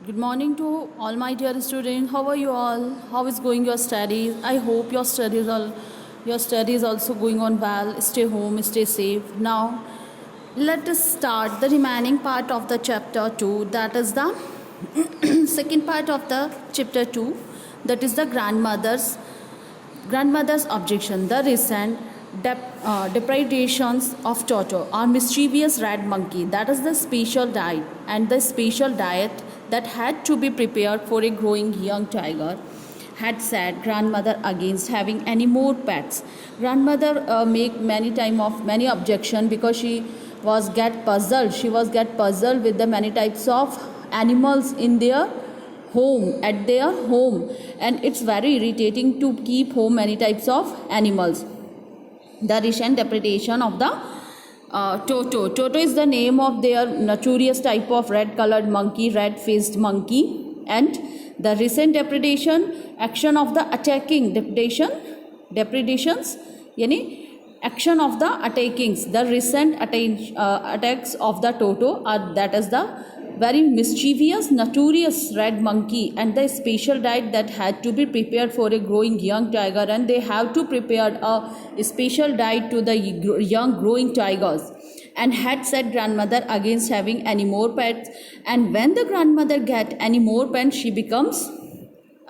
Good morning to all my dear students. How are you all? How is going your studies? I hope your studies also going on well. Stay home, stay safe. Now, let us start the remaining part of the chapter 2. That is the second part of the chapter 2. That is the grandmother's objection. The recent depredations of Toto or mischievous red monkey. That is the special diet and the special diet that had to be prepared for a growing young tiger had said grandmother against having any more pets. Grandmother make many objection because she was get puzzled with the many types of animals in their home, and it's very irritating to keep home many types of animals. The recent depredation of the Toto is the name of their notorious type of red colored monkey, red faced monkey, and the recent action of the depredations yani action of the attackings, the recent attacks of the Toto are that is the very mischievous, notorious red monkey, and the special diet that had to be prepared for a growing young tiger, and they have to prepare a special diet to the young growing tigers, and had said grandmother against having any more pets. And when the grandmother get any more pets, she becomes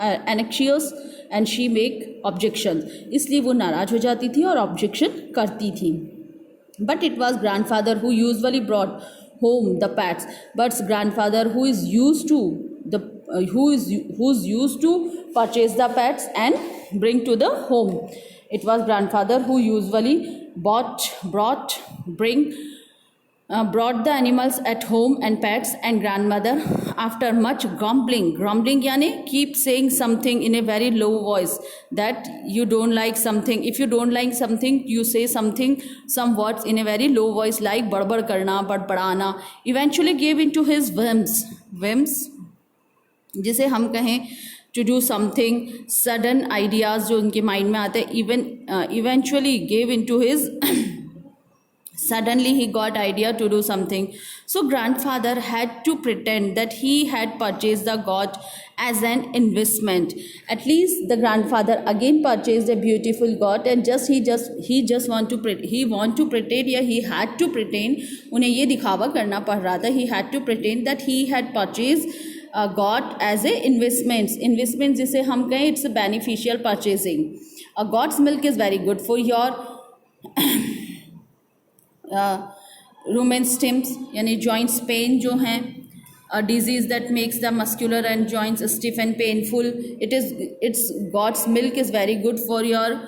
anxious and she make objections. इसलिए वो नाराज हो जाती थी और objection करती थी. But it was grandfather who usually brought home the pets. But grandfather who's used to purchase the pets and bring to the home. It was grandfather who usually brought the animals at home and pets, and grandmother, after much grumbling yani keep saying something in a very low voice that you don't like something. If you don't like something, you say some words in a very low voice like badbad karna, badbadana. Eventually gave into his whims जिसे हम कहें to do something, sudden ideas जो उनके mind में आते हैं. Eventually gave into his suddenly he got idea to do something. So grandfather had to pretend that he had purchased the goat as an investment. At least the grandfather again purchased a beautiful goat, and he want to pretend, या he had to pretend, उन्हें ये दिखावा करना पड़ रहा था, he had to pretend that he had purchased a goat as a investment जिसे हम कहें it's a beneficial purchasing. A goat's milk is very good for your rheumatism यानी जॉइंट्स पेन जो हैं, disease that makes the muscular and joints stiff and painful. It's goat's milk is very good for your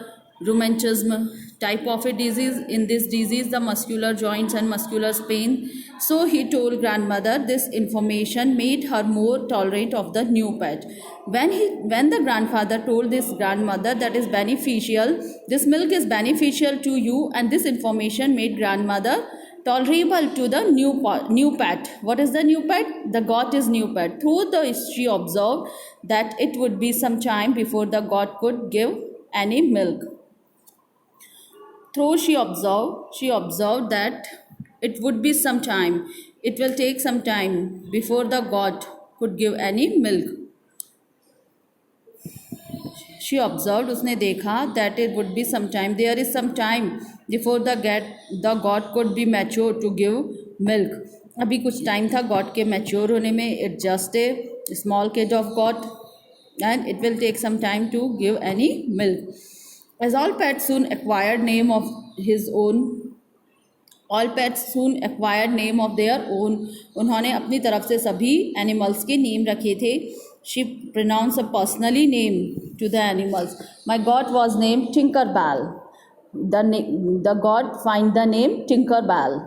rheumatism type of a disease. In this disease, the muscular joints and muscular pain. So he told grandmother this information made her more tolerant of the new pet. When the grandfather told this grandmother that is beneficial, this milk is beneficial to you, and this information made grandmother tolerable to the new pet. What is the new pet? The goat is new pet. She observed that it would be some time before the goat could give any milk. She observed that it would be some time. It will take some time before the goat could give any milk. She observed, उसने देखा that it would be some time. There is some time before the goat could be mature to give milk. अभी कुछ time था goat के mature होने में. It's just a small kid of goat, and it will take some time to give any milk. As all pets soon acquired name of their own, उन्होंने अपनी तरफ से सभी एनिमल्स के नेम रखे थे. She pronounced a personally name to the animals. My goat was named Tinkerbell. The god find the name Tinkerbell.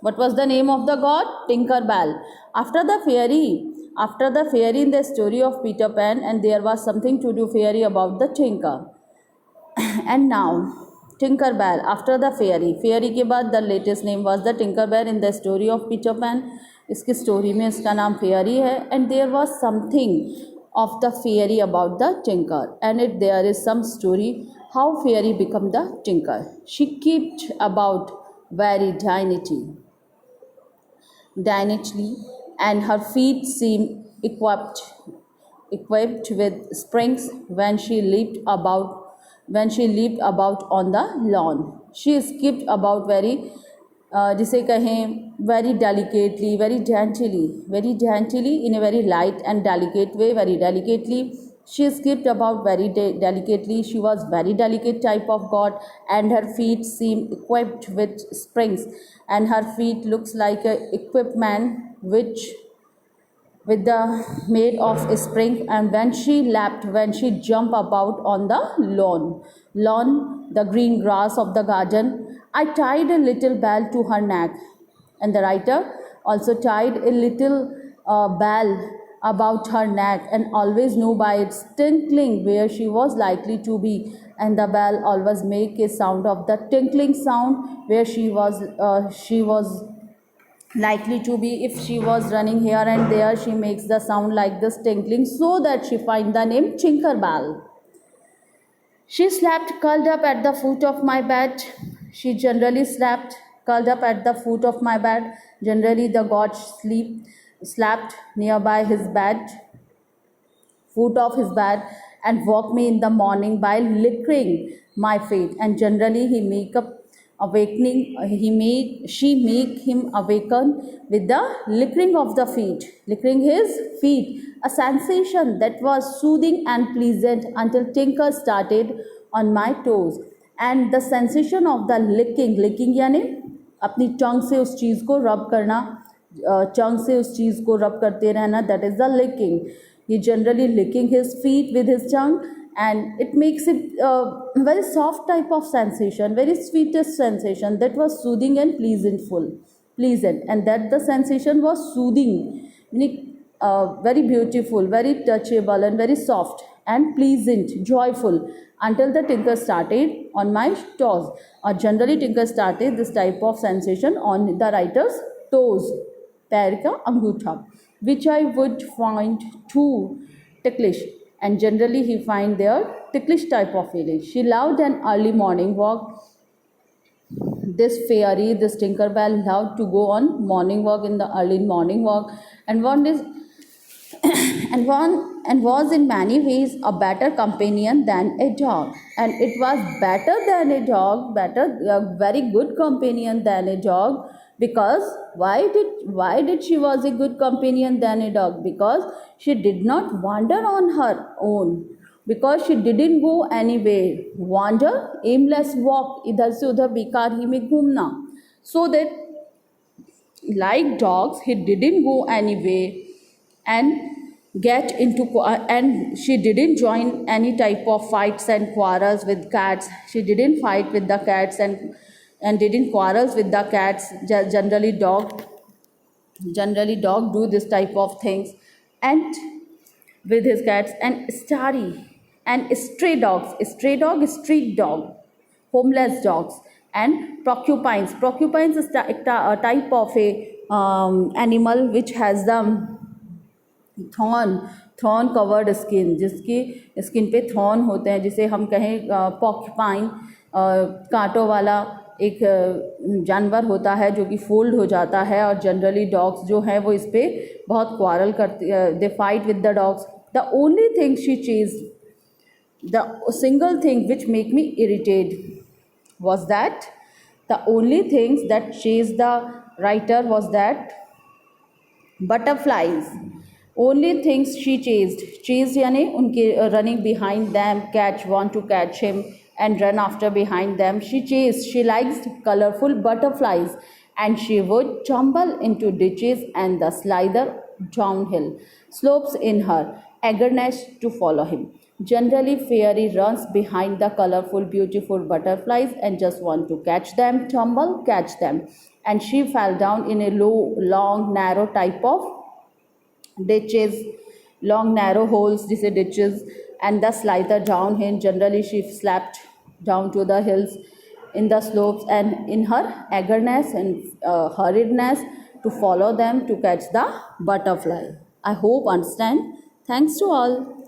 What was the name of the god? Tinkerbell. After the fairy in the story of Peter Pan, and there was something to do fairy about the Tinker. And now Tinkerbell after the fairy के बाद the latest name was the Tinkerbell in the story of Peter Pan. इसकी story में इसका नाम fairy है. And there was something of the fairy about the Tinker, and there is some story how fairy become the Tinker. She kept about very dignity, and her feet seemed equipped equipped with springs when she leaped about on the lawn. She skipped about very जिसे कहें very daintily in a very light and delicate way, very delicately. She skipped about very delicately. She was very delicate type of god, and her feet seemed equipped with springs, and her feet looks like a equipment which with the made of spring. And when she jumped about on the lawn, the green grass of the garden, I tied a little bell to her neck. And the writer also tied a little bell about her neck, and always knew by its tinkling where she was likely to be. And the bell always make a sound of the tinkling sound where she was likely to be. If she was running here and there, she makes the sound like this tinkling, so that she find the name Tinkerbell. She slept curled up at the foot of my bed. She generally slept curled up at the foot of my bed. Generally the god slept nearby his bed, foot of his bed, and woke me in the morning by licking my feet. And generally he make up awakening she make him awaken with the licking of the feet, licking his feet, a sensation that was soothing and pleasant until Tinker started on my toes. And the sensation of the licking यानी अपनी टंग से उस चीज़ को रब करना, टंग से उस चीज़ को रब करते रहना, that is the licking. He generally licking his feet with his tongue, and it makes it a very soft type of sensation, very sweetest sensation that was soothing and pleasant, and that the sensation was soothing, meaning very beautiful, very touchable, and very soft and pleasant, joyful, until the tinker started on my toes. Or generally tinker started this type of sensation on the writer's toes, पैर का अंगूठा, which I would find too ticklish. And generally he find their ticklish type of feeling. She loved an early morning walk. This fairy, this Tinkerbell, loved to go on morning walk, in the early morning walk, and was in many ways a better companion than a dog. And it was better than a dog, a very good companion than a dog. Because why did she was a good companion than a dog? Because she did not wander on her own, because she didn't go anywhere. Wander, aimless walk, idhar se udhar बेकार ही में घूमना. So that like dogs, he didn't go anywhere and get into, and she didn't join any type of fights and quarrels with cats. She didn't fight with the cats and didn't quarrels with the cats. Generally dog do this type of things, and with his cats. And stray dogs, street dog, homeless dogs, and porcupines is a type of a animal which has the thorn covered skin, जिसकी skin पे thorn होते हैं, जिसे हम कहें porcupine, कांटों वाला एक जानवर होता है जो कि फोल्ड हो जाता है. और जनरली डॉग्स जो हैं वो इस पर बहुत क्वारल करती, they fight with the dogs. The only thing she chased, the single thing which make me irritate was that the only things that chased the writer was that butterflies. Only things she chased यानी उनके running behind them, want to catch him and run after behind them. She likes colorful butterflies, and she would tumble into ditches and the slither downhill slopes in her eagerness to follow him. Generally, fairy runs behind the colorful, beautiful butterflies and just want to catch them, catch them. And she fell down in a low, long, narrow type of ditches, long, narrow holes, these are ditches, and the slither downhill. Generally, she slapped down to the hills in the slopes, and in her eagerness and hurriedness to follow them to catch the butterfly. I hope understand. Thanks to all.